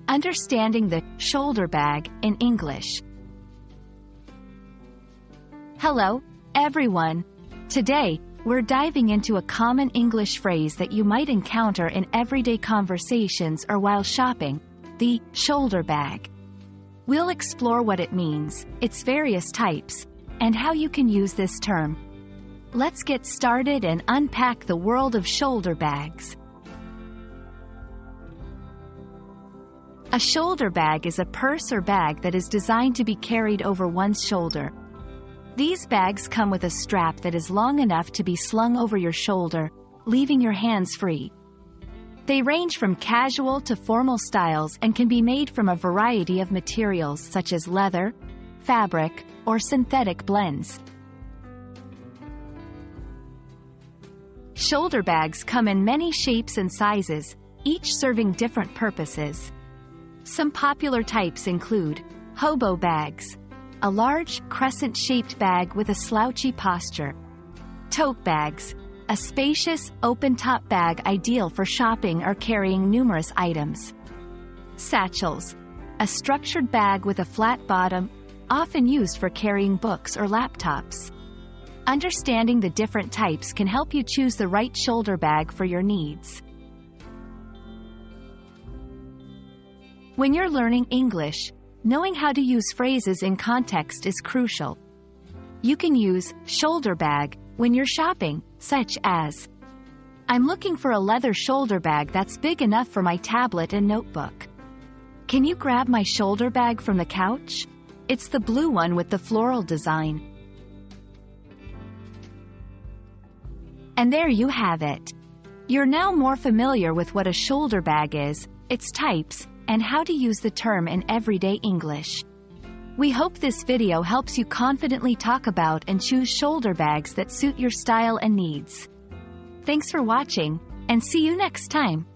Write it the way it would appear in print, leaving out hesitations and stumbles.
Understanding the shoulder bag in English. Hello, everyone. Today, we're diving into a common English phrase that you might encounter in everyday conversations or while shopping, the shoulder bag. We'll explore what it means, its various types, and how you can use this term. Let's get started and unpack the world of shoulder bags. A shoulder bag is a purse or bag that is designed to be carried over one's shoulder. These bags come with a strap that is long enough to be slung over your shoulder, leaving your hands free. They range from casual to formal styles and can be made from a variety of materials such as leather, fabric, or synthetic blends. Shoulder bags come in many shapes and sizes, each serving different purposes. Some popular types include hobo bags, a large, crescent-shaped bag with a slouchy posture. Tote bags, a spacious, open-top bag ideal for shopping or carrying numerous items. Satchels, a structured bag with a flat bottom, often used for carrying books or laptops. Understanding the different types can help you choose the right shoulder bag for your needs. When you're learning English, knowing how to use phrases in context is crucial. You can use shoulder bag when you're shopping, such as, "I'm looking for a leather shoulder bag that's big enough for my tablet and notebook. Can you grab my shoulder bag from the couch? It's the blue one with the floral design." And there you have it. You're now more familiar with what a shoulder bag is, its types, and how to use the term in everyday English. We hope this video helps you confidently talk about and choose shoulder bags that suit your style and needs. Thanks for watching, and see you next time.